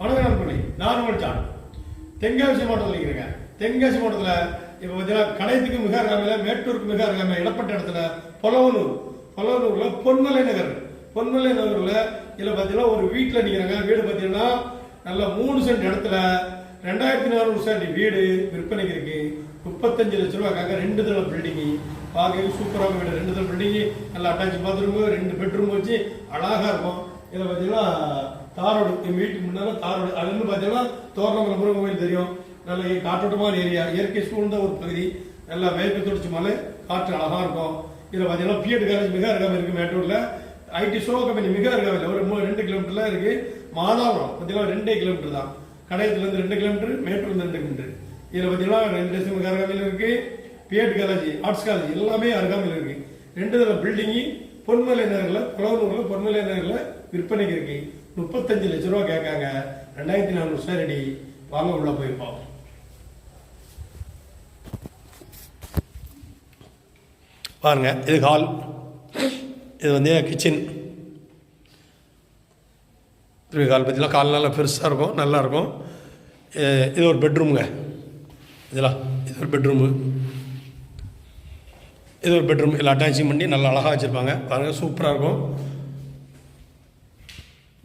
வணக்கம் நண்பர்களே, நான் உங்கள் ஜான். தென்காசி மாவட்டத்தில் இருக்கிறேங்க. தென்காசி மாவட்டத்தில் இப்போ பார்த்தீங்கன்னா கடையத்துக்கு மிக அருகாமையில், மேட்டூருக்கு மிக அருகாமையில், இடப்பட்ட இடத்துல பொலவனூரில் பொன்மலை நகரில் இதில் பார்த்தீங்கன்னா ஒரு வீட்டில் நிற்கிறாங்க. வீடு பார்த்தீங்கன்னா நல்ல 3 சென்ட் இடத்துல 2400 சென்ட் வீடு விற்பனைக்கு இருக்கு. 35 லட்ச ரூபா காக்க 2 தள பில்டிங்கு. பார்க்க சூப்பராக வீடு, 2 தள பில்டிங்கு, நல்லா அட்டாச் பாத்ரூமு, 2 பெட்ரூம் வச்சு அழகாக இருக்கும். இதில் பார்த்தீங்கன்னா தாரோடு, என் வீட்டுக்கு முன்னால் தாரோடு. அது வந்து பார்த்தீங்கன்னா தோரணமலை முருகன் கோயில் தெரியும். நல்ல காற்றோட்டமான ஏரியா, இயற்கை சூழ்ந்த ஒரு பகுதி. நல்லா மேற்கு தொடர்ச்சி மலை, காற்று அழகாக இருக்கும். இதில் பார்த்தீங்கன்னா பிஎட் காலேஜ் மிக அருகாமல் இருக்குது. மேட்டூரில் ஐடி ஷோ கம்பெனி மிக அருகாமல் ஒரு 2 கிலோமீட்டர்ல இருக்குது. மாதாபுரம் பார்த்தீங்கன்னா 2 கிலோமீட்டர் தான். கடையத்துலேருந்து 2 கிலோமீட்டர், மேட்டூர்லேருந்து 2 கிலோமீட்டர். இதில் பார்த்தீங்கன்னா 2 மிக அருகாமையில் இருக்குது. பிஎட் காலேஜ், ஆர்ட்ஸ் காலேஜ் எல்லாமே அருகாமையில் இருக்குது. 2 தள பில்டிங்கு பொன்மலை நகரில், புலவனூரில் பொன்மலை நகரில் விற்பனைக்கு இருக்கு. 35 லட்ச ரூபா கேட்காங்க. 2400 ஸ்கொயர் அடி. வாங்க உள்ள போயிருப்போம். பாருங்க, இது ஹால், இது வந்து கிச்சன். ஹால் பார்த்தீங்கன்னா கால் நல்லா பெருசாக இருக்கும், நல்லா இருக்கும். இது ஒரு பெட்ரூமுங்க. இது ஒரு பெட்ரூமு, இது ஒரு பெட்ரூம். இல்லை அட்டாச்சும் பண்ணி நல்லா அழகாக வச்சுருப்பாங்க. பாருங்கள், சூப்பராக இருக்கும்.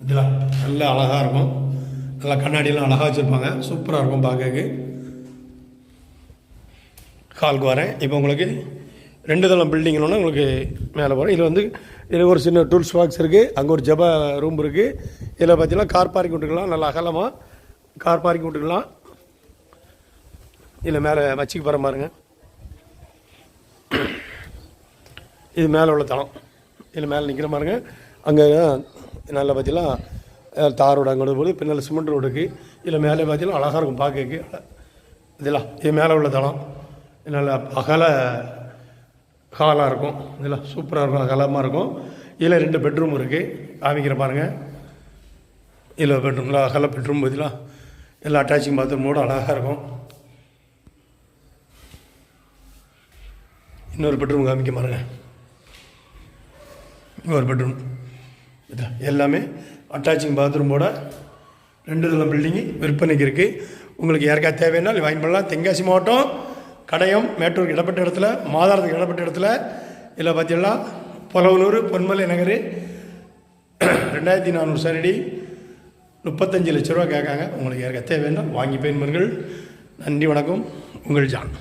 இதெல்லாம் நல்லா அழகாக இருக்கும். நல்லா கண்ணாடியெல்லாம் அழகாக வச்சுருப்பாங்க. சூப்பராக இருக்கும் பார்க்கறதுக்கு. ஹாலுக்கு வரேன். இப்போ உங்களுக்கு 2 தளம் பில்டிங்னோன்னா உங்களுக்கு மேலே போகிறேன். இதில் வந்து இதில் ஒரு சின்ன டூல்ஸ் பாக்ஸ் இருக்குது. அங்கே ஒரு ஜபா ரூம் இருக்குது. இதில் பார்த்தீங்கன்னா கார் பார்க்கிங் விட்டுக்கலாம். நல்லா அகலமாக கார் பார்க்கிங் விட்டுக்கலாம். இதில் மேலே வச்சுக்கு போகிற பாருங்க. இது மேலே உள்ள தளம். இதில் மேலே நிற்கிற பாருங்க. அங்கே நல்லா பார்த்தீங்கன்னா தார் ரோடு அங்கே போது, பின்னால் சிமெண்ட் ரோடு இருக்குது. இதில் மேலே பார்த்தீங்கன்னா அழகாக இருக்கும் பார்க்கறதுக்கு. இதெல்லாம் இது மேலே உள்ள தளம். நல்லா அகல ஹாலாக இருக்கும். இதெல்லாம் சூப்பராக இருக்கும், அகலமாக இருக்கும். இதில் 2 பெட்ரூம் இருக்குது. காமிக்கிற பாருங்கள். இதில் பெட்ரூமில் அகல பெட்ரூம் பார்த்தீங்களா, எல்லாம் அட்டாச்சிங் பாத்ரூமோடு அழகாக இருக்கும். இன்னொரு பெட்ரூம் காமிக்க பாருங்க. இன்னொரு பெட்ரூம் எல்லாமே அட்டாச்சிங் பாத்ரூமோட 2 தளம் பில்டிங்கு விற்பனைக்கு இருக்குது. உங்களுக்கு யாருக்கா தேவைன்னா வாங்கி பண்ணலாம். தென்காசி மாவட்டம் கடையம், மேட்டூருக்கு இடப்பட்ட இடத்துல, மாதாரத்துக்கு இடப்பட்ட இடத்துல. இதில் பார்த்தீங்கன்னா பொலவனூர் பொன்மலை நகர் 2400 சரடி 35 லட்ச ரூபா கேட்காங்க. உங்களுக்கு யாருக்கா தேவைன்னா வாங்கி பயன்பெறுங்கள். நன்றி, வணக்கம். உங்கள் ஜான்.